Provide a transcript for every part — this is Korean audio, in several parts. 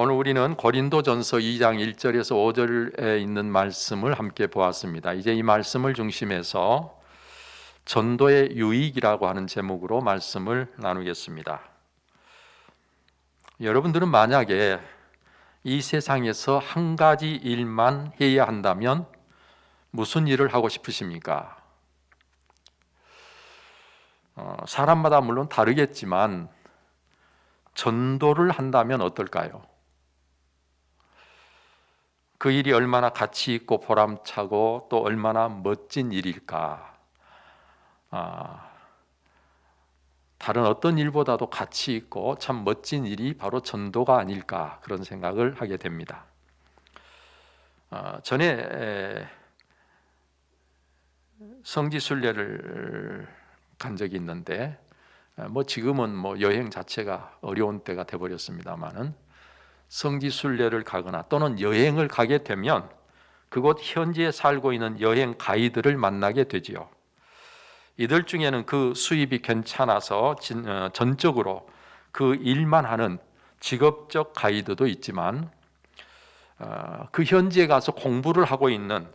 오늘 우리는 고린도전서 2장 1절에서 5절에 있는 말씀을 함께 보았습니다. 이제 이 말씀을 중심해서 전도의 유익이라고 하는 제목으로 말씀을 나누겠습니다. 여러분들은 만약에 이 세상에서 한 가지 일만 해야 한다면 무슨 일을 하고 싶으십니까? 사람마다 물론 다르겠지만 전도를 한다면 어떨까요? 그 일이 얼마나 가치 있고 보람차고 또 얼마나 멋진 일일까? 다른 어떤 일보다도 가치 있고 참 멋진 일이 바로 전도가 아닐까, 그런 생각을 하게 됩니다. 전에 성지순례를 간 적이 있는데, 지금은 여행 자체가 어려운 때가 돼버렸습니다만은, 성지순례를 가거나 또는 여행을 가게 되면 그곳 현지에 살고 있는 여행 가이드를 만나게 되지요. 이들 중에는 그 수입이 괜찮아서 전적으로 그 일만 하는 직업적 가이드도 있지만, 그 현지에 가서 공부를 하고 있는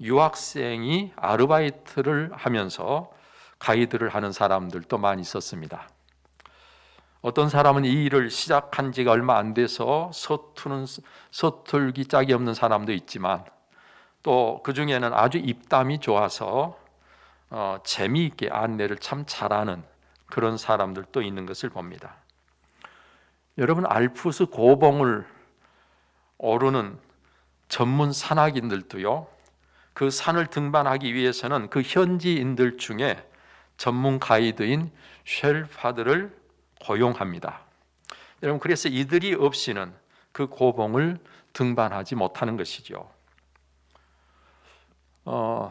유학생이 아르바이트를 하면서 가이드를 하는 사람들도 많이 있었습니다. 어떤 사람은 이 일을 시작한 지가 얼마 안 돼서 서툴기 짝이 없는 사람도 있지만, 또 그 중에는 아주 입담이 좋아서 재미있게 안내를 참 잘하는 그런 사람들도 있는 것을 봅니다. 여러분, 알프스 고봉을 오르는 전문 산악인들도요, 그 산을 등반하기 위해서는 그 현지인들 중에 전문 가이드인 쉘파들을 고용합니다. 여러분, 그래서 이들이 없이는 그 고봉을 등반하지 못하는 것이죠.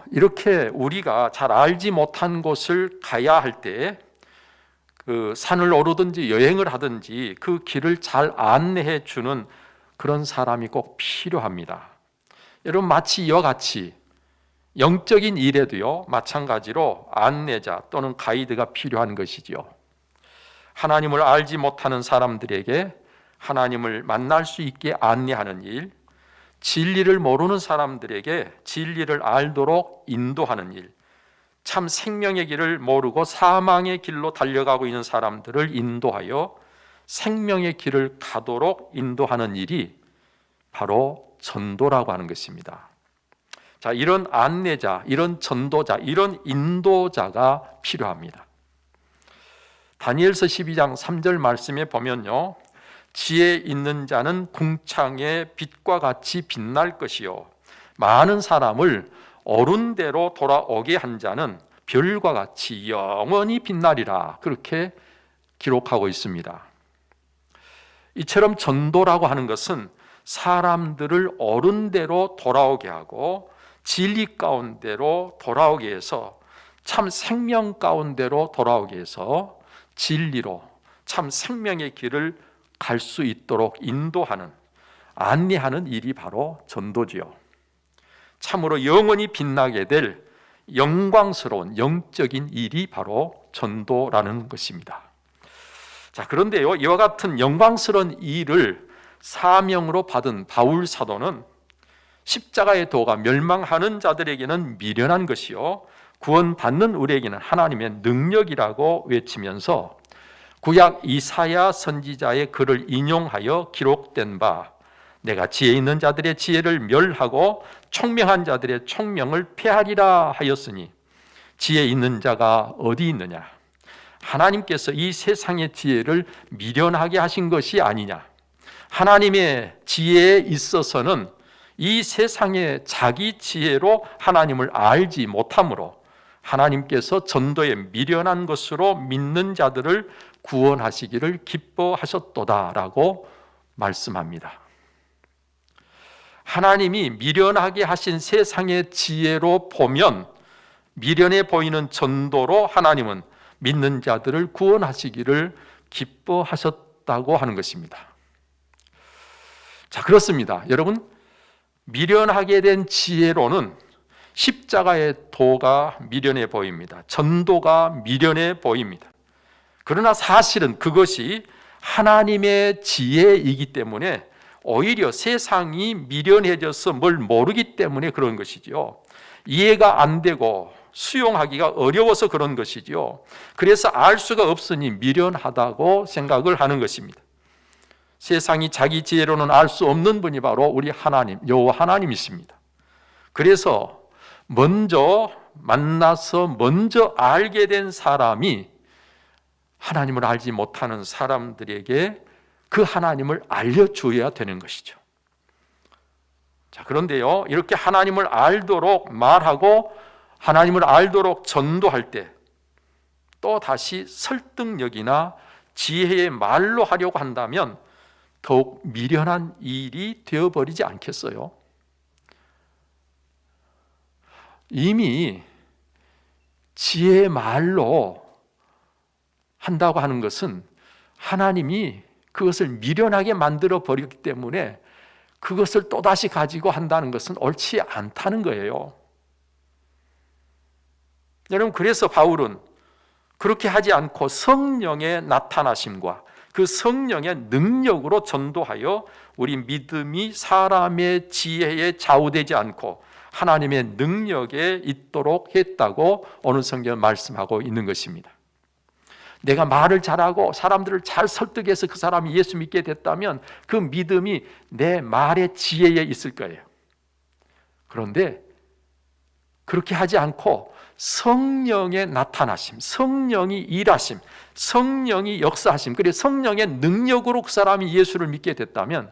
이렇게 우리가 잘 알지 못한 곳을 가야 할 때 그 산을 오르든지 여행을 하든지 그 길을 잘 안내해 주는 그런 사람이 꼭 필요합니다. 여러분, 마치 이와 같이 영적인 일에도요, 마찬가지로 안내자 또는 가이드가 필요한 것이죠. 하나님을 알지 못하는 사람들에게 하나님을 만날 수 있게 안내하는 일, 진리를 모르는 사람들에게 진리를 알도록 인도하는 일, 참 생명의 길을 모르고 사망의 길로 달려가고 있는 사람들을 인도하여 생명의 길을 가도록 인도하는 일이 바로 전도라고 하는 것입니다. 자, 이런 안내자, 이런 전도자, 이런 인도자가 필요합니다. 다니엘서 12장 3절 말씀에 보면요, 지혜 있는 자는 궁창의 빛과 같이 빛날 것이요, 많은 사람을 옳은 대로 돌아오게 한 자는 별과 같이 영원히 빛나리라, 그렇게 기록하고 있습니다. 이처럼 전도라고 하는 것은 사람들을 옳은 대로 돌아오게 하고 진리 가운데로 돌아오게 해서 참 생명 가운데로 돌아오게 해서 진리로 참 생명의 길을 갈 수 있도록 인도하는, 안내하는 일이 바로 전도지요. 참으로 영원히 빛나게 될 영광스러운 영적인 일이 바로 전도라는 것입니다. 자, 그런데요, 이와 같은 영광스러운 일을 사명으로 받은 바울 사도는 십자가의 도가 멸망하는 자들에게는 미련한 것이요, 구원받는 우리에게는 하나님의 능력이라고 외치면서 구약 이사야 선지자의 글을 인용하여 기록된 바, 내가 지혜 있는 자들의 지혜를 멸하고 총명한 자들의 총명을 폐하리라 하였으니 지혜 있는 자가 어디 있느냐? 하나님께서 이 세상의 지혜를 미련하게 하신 것이 아니냐? 하나님의 지혜에 있어서는 이 세상의 자기 지혜로 하나님을 알지 못하므로 하나님께서 전도에 미련한 것으로 믿는 자들을 구원하시기를 기뻐하셨도다라고 말씀합니다. 하나님이 미련하게 하신 세상의 지혜로 보면 미련해 보이는 전도로 하나님은 믿는 자들을 구원하시기를 기뻐하셨다고 하는 것입니다. 자, 그렇습니다. 여러분, 미련하게 된 지혜로는 십자가의 도가 미련해 보입니다. 전도가 미련해 보입니다. 그러나 사실은 그것이 하나님의 지혜이기 때문에 오히려 세상이 미련해져서 뭘 모르기 때문에 그런 것이죠. 이해가 안 되고 수용하기가 어려워서 그런 것이죠. 그래서 알 수가 없으니 미련하다고 생각을 하는 것입니다. 세상이 자기 지혜로는 알 수 없는 분이 바로 우리 하나님, 여호와 하나님이십니다. 그래서 먼저 만나서 먼저 알게 된 사람이 하나님을 알지 못하는 사람들에게 그 하나님을 알려줘야 되는 것이죠. 자, 그런데요, 이렇게 하나님을 알도록 말하고 하나님을 알도록 전도할 때 또 다시 설득력이나 지혜의 말로 하려고 한다면 더욱 미련한 일이 되어버리지 않겠어요? 이미 지혜의 말로 한다고 하는 것은 하나님이 그것을 미련하게 만들어 버렸기 때문에 그것을 또다시 가지고 한다는 것은 옳지 않다는 거예요. 여러분, 그래서 바울은 그렇게 하지 않고 성령의 나타나심과 그 성령의 능력으로 전도하여 우리 믿음이 사람의 지혜에 좌우되지 않고 하나님의 능력에 있도록 했다고 오늘 성경은 말씀하고 있는 것입니다. 내가 말을 잘하고 사람들을 잘 설득해서 그 사람이 예수 믿게 됐다면 그 믿음이 내 말의 지혜에 있을 거예요. 그런데 그렇게 하지 않고 성령의 나타나심, 성령이 일하심, 성령이 역사하심, 그리고 성령의 능력으로 그 사람이 예수를 믿게 됐다면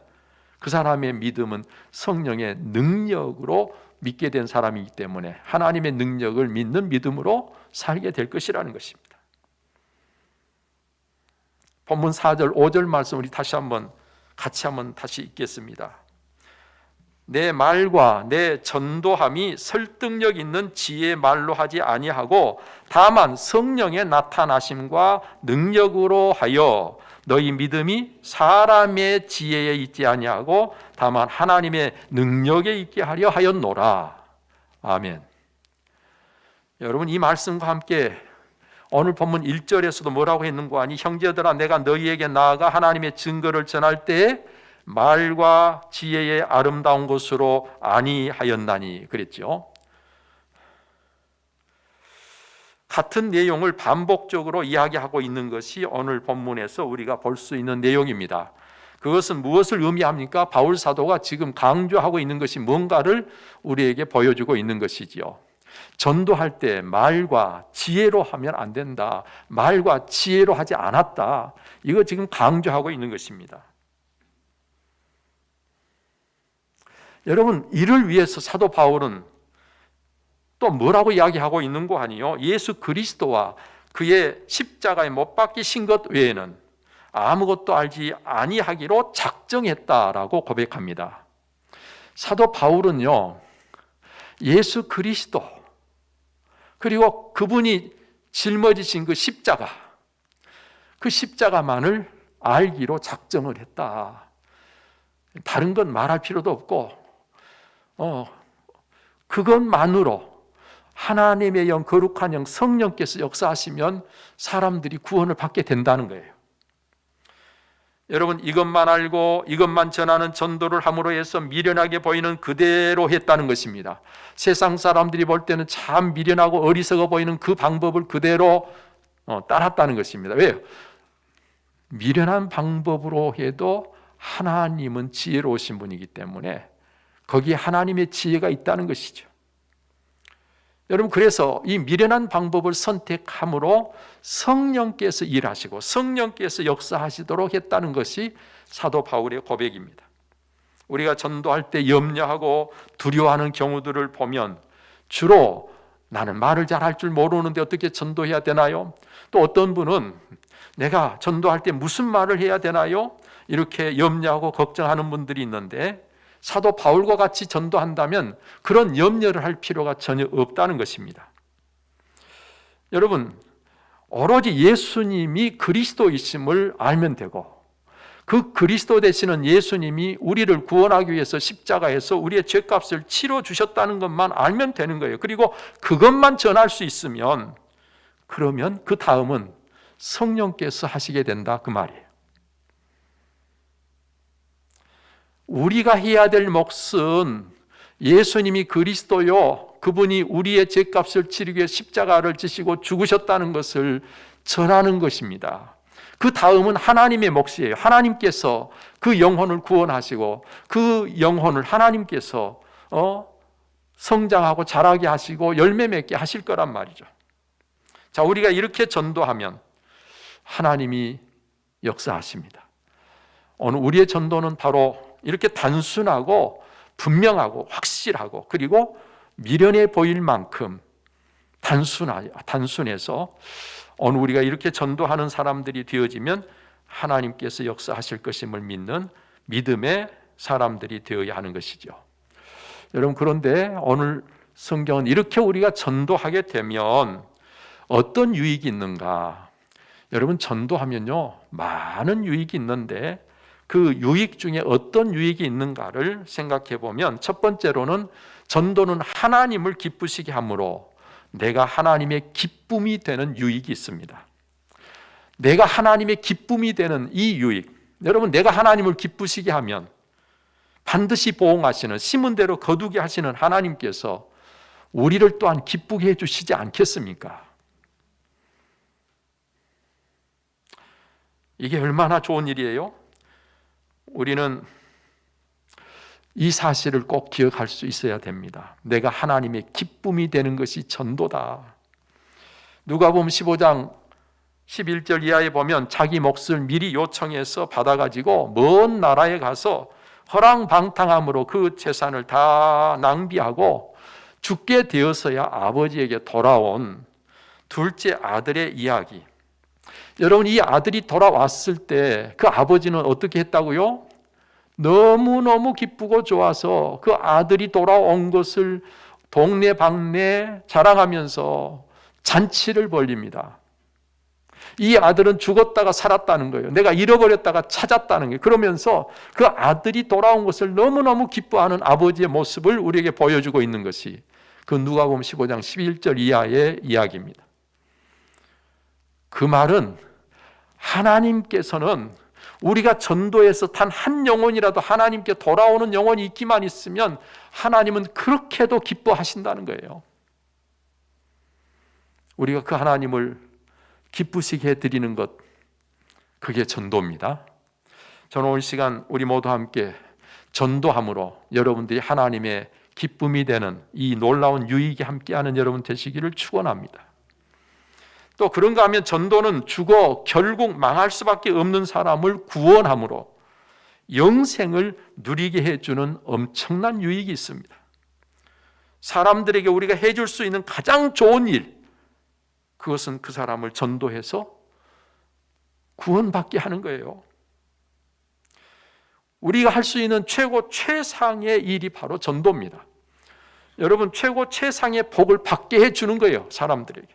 그 사람의 믿음은 성령의 능력으로 믿게 된 사람이기 때문에 하나님의 능력을 믿는 믿음으로 살게 될 것이라는 것입니다. 본문 4절, 5절 말씀 우리 같이 한번 다시 읽겠습니다. 내 말과 내 전도함이 설득력 있는 지혜의 말로 하지 아니하고 다만 성령의 나타나심과 능력으로 하여 너희 믿음이 사람의 지혜에 있지 아니하고 다만 하나님의 능력에 있게 하려 하였노라. 아멘. 여러분, 이 말씀과 함께 오늘 본문 1절에서도 뭐라고 했는고 하니 형제들아 내가 너희에게 나아가 하나님의 증거를 전할 때에 말과 지혜의 아름다운 것으로 아니하였나니 그랬죠. 같은 내용을 반복적으로 이야기하고 있는 것이 오늘 본문에서 우리가 볼 수 있는 내용입니다. 그것은 무엇을 의미합니까? 바울 사도가 지금 강조하고 있는 것이 뭔가를 우리에게 보여주고 있는 것이지요. 전도할 때 말과 지혜로 하면 안 된다. 말과 지혜로 하지 않았다. 이거 지금 강조하고 있는 것입니다. 여러분, 이를 위해서 사도 바울은 또 뭐라고 이야기하고 있는 거 아니요? 예수 그리스도와 그의 십자가에 못 박히신 것 외에는 아무것도 알지 아니하기로 작정했다라고 고백합니다. 사도 바울은요, 예수 그리스도 그리고 그분이 짊어지신 그 십자가, 그 십자가만을 알기로 작정을 했다. 다른 건 말할 필요도 없고 그것만으로 하나님의 영, 거룩한 영, 성령께서 역사하시면 사람들이 구원을 받게 된다는 거예요. 여러분, 이것만 알고 이것만 전하는 전도를 함으로 해서 미련하게 보이는 그대로 했다는 것입니다. 세상 사람들이 볼 때는 참 미련하고 어리석어 보이는 그 방법을 그대로 따랐다는 것입니다. 왜요? 미련한 방법으로 해도 하나님은 지혜로우신 분이기 때문에 거기에 하나님의 지혜가 있다는 것이죠. 여러분, 그래서 이 미련한 방법을 선택함으로 성령께서 일하시고 성령께서 역사하시도록 했다는 것이 사도 바울의 고백입니다. 우리가 전도할 때 염려하고 두려워하는 경우들을 보면 주로 나는 말을 잘할 줄 모르는데 어떻게 전도해야 되나요? 또 어떤 분은 내가 전도할 때 무슨 말을 해야 되나요? 이렇게 염려하고 걱정하는 분들이 있는데 사도 바울과 같이 전도한다면 그런 염려를 할 필요가 전혀 없다는 것입니다. 여러분, 오로지 예수님이 그리스도이심을 알면 되고 그 그리스도 되시는 예수님이 우리를 구원하기 위해서 십자가에서 우리의 죄값을 치러 주셨다는 것만 알면 되는 거예요. 그리고 그것만 전할 수 있으면 그러면 그 다음은 성령께서 하시게 된다, 그 말이에요. 우리가 해야 될 몫은 예수님이 그리스도요, 그분이 우리의 죄값을 치르기 위해 십자가를 지시고 죽으셨다는 것을 전하는 것입니다. 그 다음은 하나님의 몫이에요. 하나님께서 그 영혼을 구원하시고 그 영혼을 하나님께서 성장하고 자라게 하시고 열매 맺게 하실 거란 말이죠. 자, 우리가 이렇게 전도하면 하나님이 역사하십니다. 오늘 우리의 전도는 바로 이렇게 단순하고 분명하고 확실하고 그리고 미련해 보일 만큼 단순해서 오늘 우리가 이렇게 전도하는 사람들이 되어지면 하나님께서 역사하실 것임을 믿는 믿음의 사람들이 되어야 하는 것이죠. 여러분, 그런데 오늘 성경은 이렇게 우리가 전도하게 되면 어떤 유익이 있는가? 여러분, 전도하면요 많은 유익이 있는데 그 유익 중에 어떤 유익이 있는가를 생각해 보면 첫 번째로는 전도는 하나님을 기쁘시게 함으로 내가 하나님의 기쁨이 되는 유익이 있습니다. 내가 하나님의 기쁨이 되는 이 유익, 여러분, 내가 하나님을 기쁘시게 하면 반드시 보응하시는, 심은 대로 거두게 하시는 하나님께서 우리를 또한 기쁘게 해주시지 않겠습니까? 이게 얼마나 좋은 일이에요? 우리는 이 사실을 꼭 기억할 수 있어야 됩니다. 내가 하나님의 기쁨이 되는 것이 전도다. 누가복음 15장 11절 이하에 보면 자기 몫을 미리 요청해서 받아가지고 먼 나라에 가서 허랑방탕함으로 그 재산을 다 낭비하고 죽게 되어서야 아버지에게 돌아온 둘째 아들의 이야기. 여러분, 이 아들이 돌아왔을 때 그 아버지는 어떻게 했다고요? 너무너무 기쁘고 좋아서 그 아들이 돌아온 것을 동네방네 자랑하면서 잔치를 벌립니다. 이 아들은 죽었다가 살았다는 거예요. 내가 잃어버렸다가 찾았다는 거예요. 그러면서 그 아들이 돌아온 것을 너무너무 기뻐하는 아버지의 모습을 우리에게 보여주고 있는 것이 그 누가복음 15장 11절 이하의 이야기입니다. 그 말은 하나님께서는 우리가 전도에서 단 한 영혼이라도 하나님께 돌아오는 영혼이 있기만 있으면 하나님은 그렇게도 기뻐하신다는 거예요. 우리가 그 하나님을 기쁘시게 해드리는 것, 그게 전도입니다. 저는 오늘 시간 우리 모두 함께 전도함으로 여러분들이 하나님의 기쁨이 되는 이 놀라운 유익이 함께하는 여러분 되시기를 축원합니다. 또 그런가 하면 전도는 죽어 결국 망할 수밖에 없는 사람을 구원함으로 영생을 누리게 해주는 엄청난 유익이 있습니다. 사람들에게 우리가 해줄 수 있는 가장 좋은 일, 그것은 그 사람을 전도해서 구원받게 하는 거예요. 우리가 할 수 있는 최고 최상의 일이 바로 전도입니다. 여러분, 최고 최상의 복을 받게 해주는 거예요. 사람들에게.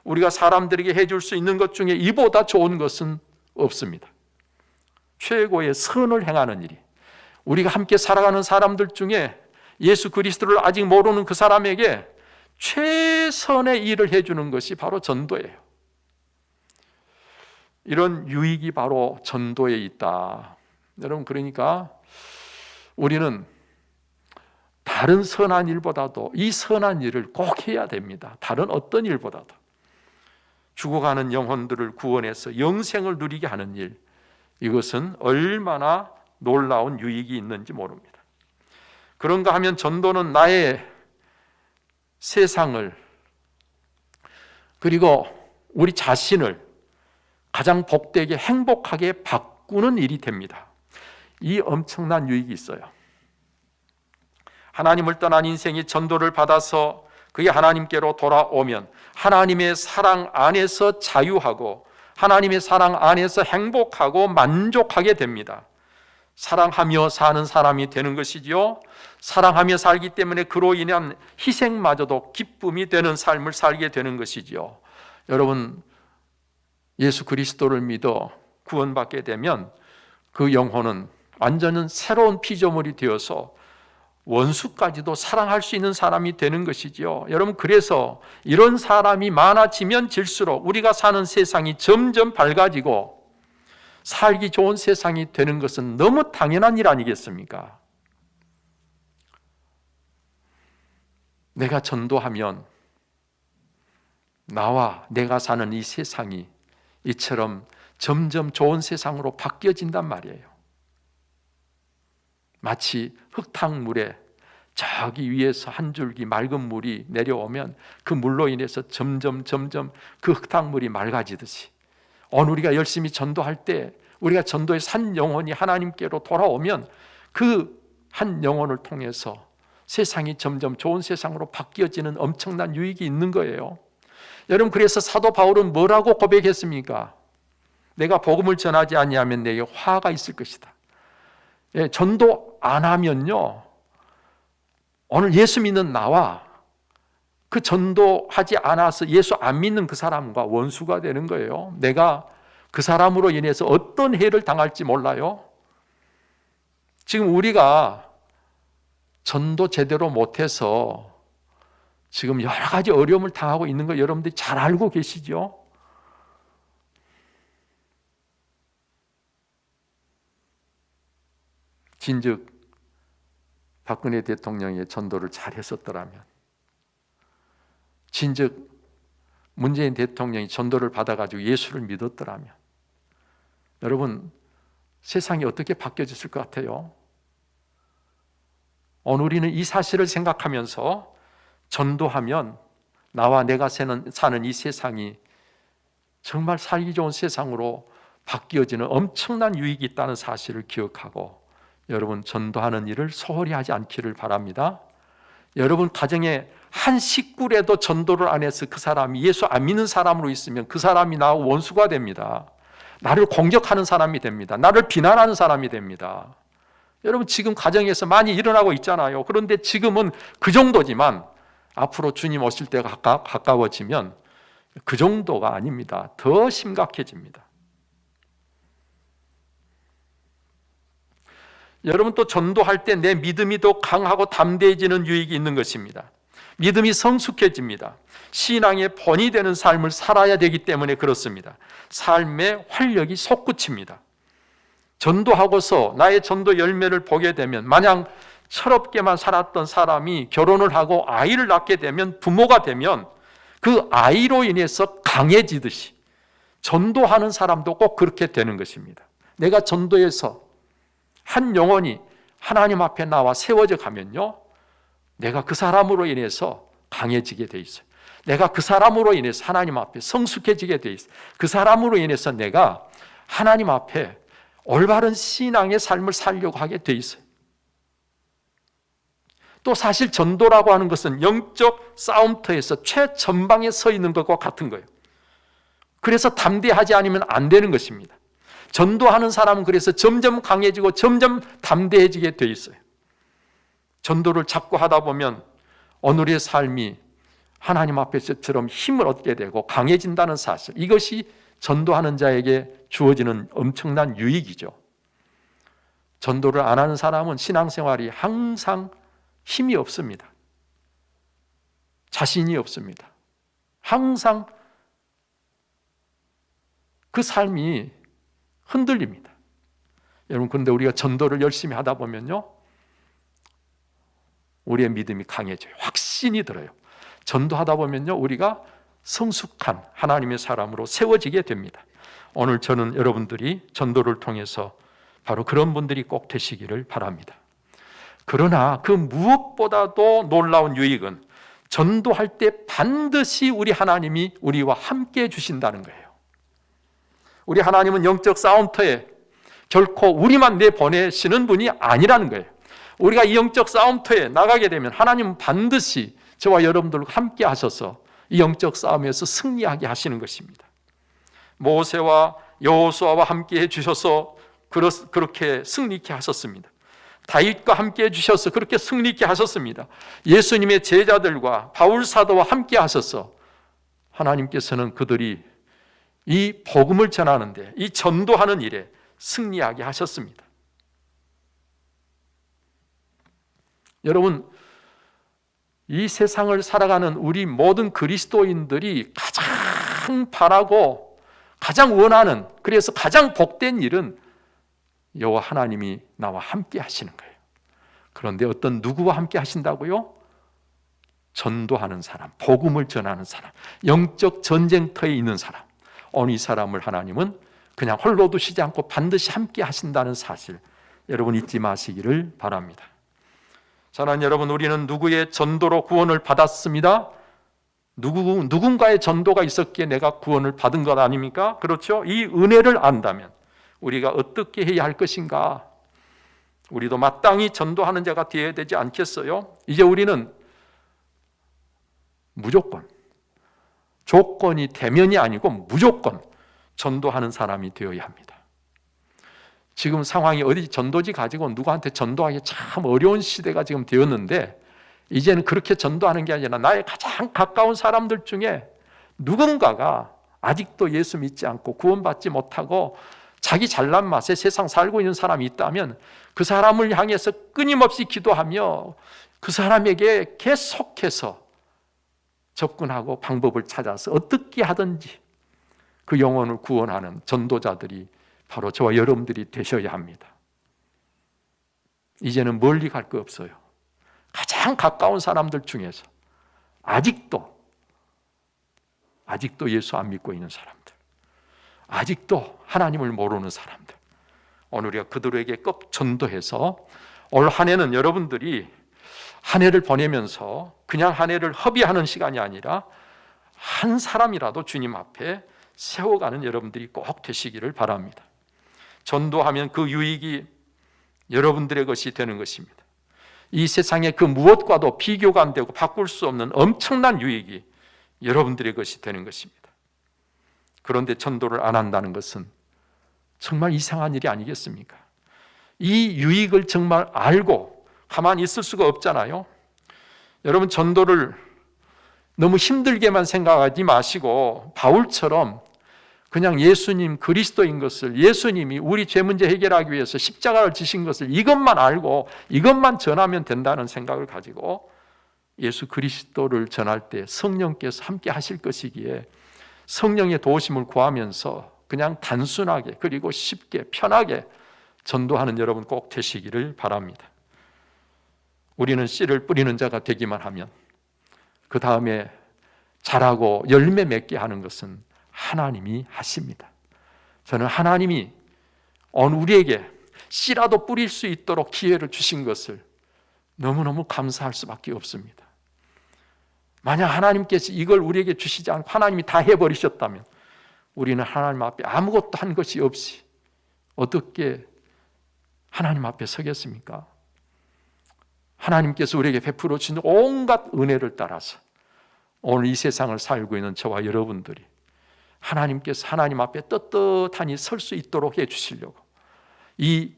우리가 사람들에게 해줄 수 있는 것 중에 이보다 좋은 것은 없습니다. 최고의 선을 행하는 일이, 우리가 함께 살아가는 사람들 중에 예수 그리스도를 아직 모르는 그 사람에게 최선의 일을 해주는 것이 바로 전도예요. 이런 유익이 바로 전도에 있다. 여러분, 그러니까 우리는 다른 선한 일보다도 이 선한 일을 꼭 해야 됩니다. 다른 어떤 일보다도. 죽어가는 영혼들을 구원해서 영생을 누리게 하는 일, 이것은 얼마나 놀라운 유익이 있는지 모릅니다. 그런가 하면 전도는 나의 세상을 그리고 우리 자신을 가장 복되게 행복하게 바꾸는 일이 됩니다. 이 엄청난 유익이 있어요. 하나님을 떠난 인생이 전도를 받아서 그게 하나님께로 돌아오면 하나님의 사랑 안에서 자유하고 하나님의 사랑 안에서 행복하고 만족하게 됩니다. 사랑하며 사는 사람이 되는 것이지요. 사랑하며 살기 때문에 그로 인한 희생마저도 기쁨이 되는 삶을 살게 되는 것이지요. 여러분, 예수 그리스도를 믿어 구원받게 되면 그 영혼은 완전히 새로운 피조물이 되어서 원수까지도 사랑할 수 있는 사람이 되는 것이지요. 여러분, 그래서 이런 사람이 많아지면 질수록 우리가 사는 세상이 점점 밝아지고 살기 좋은 세상이 되는 것은 너무 당연한 일 아니겠습니까? 내가 전도하면 나와 내가 사는 이 세상이 이처럼 점점 좋은 세상으로 바뀌어진단 말이에요. 마치 흙탕물에 저기 위에서 한 줄기 맑은 물이 내려오면 그 물로 인해서 점점 그 흙탕물이 맑아지듯이, 오늘 우리가 열심히 전도할 때 우리가 전도의 산 영혼이 하나님께로 돌아오면 그 한 영혼을 통해서 세상이 점점 좋은 세상으로 바뀌어지는 엄청난 유익이 있는 거예요. 여러분, 그래서 사도 바울은 뭐라고 고백했습니까? 내가 복음을 전하지 아니하면 내게 화가 있을 것이다. 예, 전도 안 하면요, 오늘 예수 믿는 나와 그 전도하지 않아서 예수 안 믿는 그 사람과 원수가 되는 거예요. 내가 그 사람으로 인해서 어떤 해를 당할지 몰라요. 지금 우리가 전도 제대로 못해서 지금 여러 가지 어려움을 당하고 있는 거 여러분들이 잘 알고 계시죠? 진즉 박근혜 대통령의 전도를 잘 했었더라면, 진즉 문재인 대통령이 전도를 받아가지고 예수를 믿었더라면, 여러분, 세상이 어떻게 바뀌어졌을 것 같아요? 오늘 우리는 이 사실을 생각하면서 전도하면 나와 내가 사는 이 세상이 정말 살기 좋은 세상으로 바뀌어지는 엄청난 유익이 있다는 사실을 기억하고, 여러분, 전도하는 일을 소홀히 하지 않기를 바랍니다. 여러분 가정에 한 식구라도 전도를 안 해서 그 사람이 예수 안 믿는 사람으로 있으면 그 사람이 나하고 원수가 됩니다. 나를 공격하는 사람이 됩니다. 나를 비난하는 사람이 됩니다. 여러분, 지금 가정에서 많이 일어나고 있잖아요. 그런데 지금은 그 정도지만 앞으로 주님 오실 때가 가까워지면 그 정도가 아닙니다. 더 심각해집니다. 여러분, 또 전도할 때 내 믿음이 더 강하고 담대해지는 유익이 있는 것입니다. 믿음이 성숙해집니다. 신앙의 본이 되는 삶을 살아야 되기 때문에 그렇습니다. 삶의 활력이 솟구칩니다. 전도하고서 나의 전도 열매를 보게 되면, 마냥 철없게만 살았던 사람이 결혼을 하고 아이를 낳게 되면, 부모가 되면 그 아이로 인해서 강해지듯이 전도하는 사람도 꼭 그렇게 되는 것입니다. 내가 전도해서 한 영혼이 하나님 앞에 나와 세워져 가면요, 내가 그 사람으로 인해서 강해지게 돼 있어요. 내가 그 사람으로 인해서 하나님 앞에 성숙해지게 돼 있어요. 그 사람으로 인해서 내가 하나님 앞에 올바른 신앙의 삶을 살려고 하게 돼 있어요. 또 사실 전도라고 하는 것은 영적 싸움터에서 최전방에 서 있는 것과 같은 거예요. 그래서 담대하지 않으면 안 되는 것입니다. 전도하는 사람은 그래서 점점 강해지고 점점 담대해지게 돼 있어요. 전도를 자꾸 하다 보면 오늘의 삶이 하나님 앞에서처럼 힘을 얻게 되고 강해진다는 사실, 이것이 전도하는 자에게 주어지는 엄청난 유익이죠. 전도를 안 하는 사람은 신앙생활이 항상 힘이 없습니다. 자신이 없습니다. 항상 그 삶이 흔들립니다. 여러분, 그런데 우리가 전도를 열심히 하다 보면요, 우리의 믿음이 강해져요. 확신이 들어요. 전도하다 보면요, 우리가 성숙한 하나님의 사람으로 세워지게 됩니다. 오늘 저는 여러분들이 전도를 통해서 바로 그런 분들이 꼭 되시기를 바랍니다. 그러나 그 무엇보다도 놀라운 유익은 전도할 때 반드시 우리 하나님이 우리와 함께 해주신다는 거예요. 우리 하나님은 영적 싸움터에 결코 우리만 내보내시는 분이 아니라는 거예요. 우리가 이 영적 싸움터에 나가게 되면 하나님은 반드시 저와 여러분들과 함께 하셔서 이 영적 싸움에서 승리하게 하시는 것입니다. 모세와 여호수아와 함께 해주셔서 그렇게 승리케 하셨습니다. 다윗과 함께 해주셔서 그렇게 승리케 하셨습니다. 예수님의 제자들과 바울 사도와 함께 하셔서 하나님께서는 그들이 이 복음을 전하는데, 이 전도하는 일에 승리하게 하셨습니다. 여러분, 이 세상을 살아가는 우리 모든 그리스도인들이 가장 바라고 가장 원하는, 그래서 가장 복된 일은 여호와 하나님이 나와 함께 하시는 거예요. 그런데 어떤 누구와 함께 하신다고요? 전도하는 사람, 복음을 전하는 사람, 영적 전쟁터에 있는 사람. 오늘 이 사람을 하나님은 그냥 홀로 두시지 않고 반드시 함께 하신다는 사실, 여러분 잊지 마시기를 바랍니다. 사랑하는 여러분, 우리는 누구의 전도로 구원을 받았습니다. 누군가의 전도가 있었기에 내가 구원을 받은 것 아닙니까? 그렇죠? 이 은혜를 안다면 우리가 어떻게 해야 할 것인가? 우리도 마땅히 전도하는 자가 되어야 되지 않겠어요? 이제 우리는 무조건, 조건이 대면이 아니고 무조건 전도하는 사람이 되어야 합니다. 지금 상황이 어디 전도지 가지고 누구한테 전도하기 참 어려운 시대가 지금 되었는데, 이제는 그렇게 전도하는 게 아니라 나의 가장 가까운 사람들 중에 누군가가 아직도 예수 믿지 않고 구원받지 못하고 자기 잘난 맛에 세상 살고 있는 사람이 있다면 그 사람을 향해서 끊임없이 기도하며 그 사람에게 계속해서 접근하고 방법을 찾아서 어떻게 하든지 그 영혼을 구원하는 전도자들이 바로 저와 여러분들이 되셔야 합니다. 이제는 멀리 갈 거 없어요. 가장 가까운 사람들 중에서 아직도 예수 안 믿고 있는 사람들, 아직도 하나님을 모르는 사람들, 오늘 우리가 그들에게 꼭 전도해서 올 한 해는 여러분들이 한 해를 보내면서 그냥 한 해를 허비하는 시간이 아니라 한 사람이라도 주님 앞에 세워가는 여러분들이 꼭 되시기를 바랍니다. 전도하면 그 유익이 여러분들의 것이 되는 것입니다. 이 세상의 그 무엇과도 비교가 안 되고 바꿀 수 없는 엄청난 유익이 여러분들의 것이 되는 것입니다. 그런데 전도를 안 한다는 것은 정말 이상한 일이 아니겠습니까? 이 유익을 정말 알고 가만히 있을 수가 없잖아요. 여러분, 전도를 너무 힘들게만 생각하지 마시고 바울처럼 그냥 예수님 그리스도인 것을, 예수님이 우리 죄 문제 해결하기 위해서 십자가를 지신 것을 이것만 알고 이것만 전하면 된다는 생각을 가지고 예수 그리스도를 전할 때 성령께서 함께 하실 것이기에 성령의 도우심을 구하면서 그냥 단순하게 그리고 쉽게 편하게 전도하는 여러분 꼭 되시기를 바랍니다. 우리는 씨를 뿌리는 자가 되기만 하면 그 다음에 자라고 열매 맺게 하는 것은 하나님이 하십니다. 저는 하나님이 오늘 우리에게 씨라도 뿌릴 수 있도록 기회를 주신 것을 너무너무 감사할 수밖에 없습니다. 만약 하나님께서 이걸 우리에게 주시지 않고 하나님이 다 해버리셨다면 우리는 하나님 앞에 아무것도 한 것이 없이 어떻게 하나님 앞에 서겠습니까? 하나님께서 우리에게 베풀어 주신 온갖 은혜를 따라서 오늘 이 세상을 살고 있는 저와 여러분들이 하나님께서 하나님 앞에 떳떳하니 설 수 있도록 해주시려고 이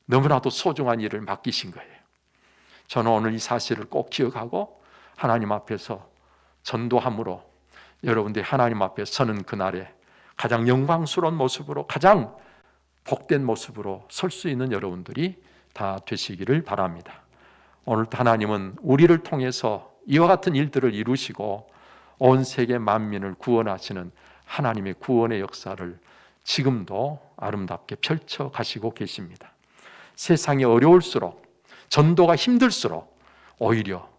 너무나도 소중한 일을 맡기신 거예요. 저는 오늘 이 사실을 꼭 기억하고 하나님 앞에서 전도함으로 여러분들이 하나님 앞에 서는 그날에 가장 영광스러운 모습으로, 가장 복된 모습으로 설 수 있는 여러분들이 다 되시기를 바랍니다. 오늘 하나님은 우리를 통해서 이와 같은 일들을 이루시고 온 세계 만민을 구원하시는 하나님의 구원의 역사를 지금도 아름답게 펼쳐 가시고 계십니다. 세상이 어려울수록, 전도가 힘들수록 오히려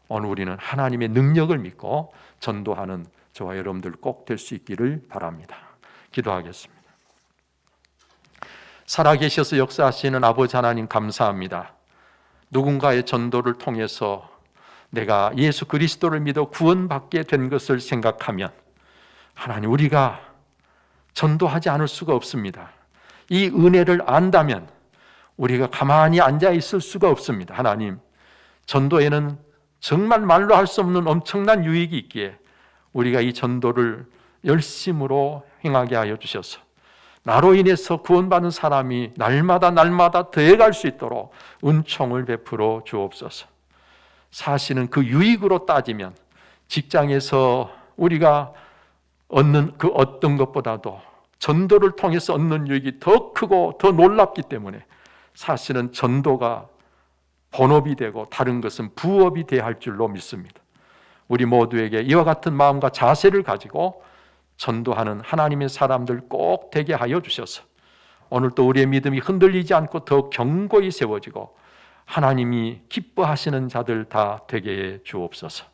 오늘 우리는 하나님의 능력을 믿고 전도하는 저와 여러분들 꼭 될 수 있기를 바랍니다. 기도하겠습니다. 살아계셔서 역사하시는 아버지 하나님 감사합니다. 누군가의 전도를 통해서 내가 예수 그리스도를 믿어 구원받게 된 것을 생각하면 하나님, 우리가 전도하지 않을 수가 없습니다. 이 은혜를 안다면 우리가 가만히 앉아 있을 수가 없습니다. 하나님, 전도에는 정말 말로 할 수 없는 엄청난 유익이 있기에 우리가 이 전도를 열심으로 행하게 하여 주셔서 나로 인해서 구원받는 사람이 날마다 더해갈 수 있도록 은총을 베풀어 주옵소서. 사실은 그 유익으로 따지면 직장에서 우리가 얻는 그 어떤 것보다도 전도를 통해서 얻는 유익이 더 크고 더 놀랍기 때문에 사실은 전도가 본업이 되고 다른 것은 부업이 되어야 할 줄로 믿습니다. 우리 모두에게 이와 같은 마음과 자세를 가지고 전도하는 하나님의 사람들 꼭 되게 하여 주셔서 오늘도 우리의 믿음이 흔들리지 않고 더 견고히 세워지고 하나님이 기뻐하시는 자들 다 되게 해 주옵소서.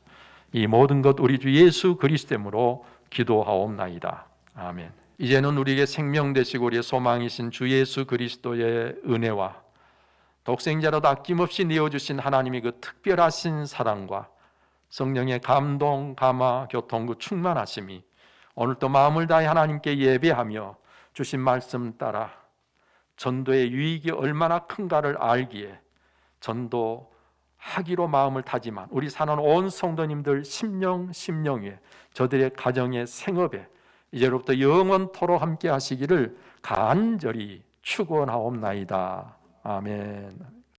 이 모든 것 우리 주 예수 그리스도로 기도하옵나이다. 아멘. 이제는 우리에게 생명 되시고 우리의 소망이신 주 예수 그리스도의 은혜와 독생자로도 아낌없이 내어주신 하나님의 그 특별하신 사랑과 성령의 감동, 감화, 교통, 충만하심이 오늘도 마음을 다해 하나님께 예배하며 주신 말씀 따라 전도의 유익이 얼마나 큰가를 알기에 전도하기로 마음을 다지만 우리 사는 온 성도님들 심령 위에 저들의 가정의 생업에 이제로부터 영원토록 함께 하시기를 간절히 축원하옵나이다. 아멘.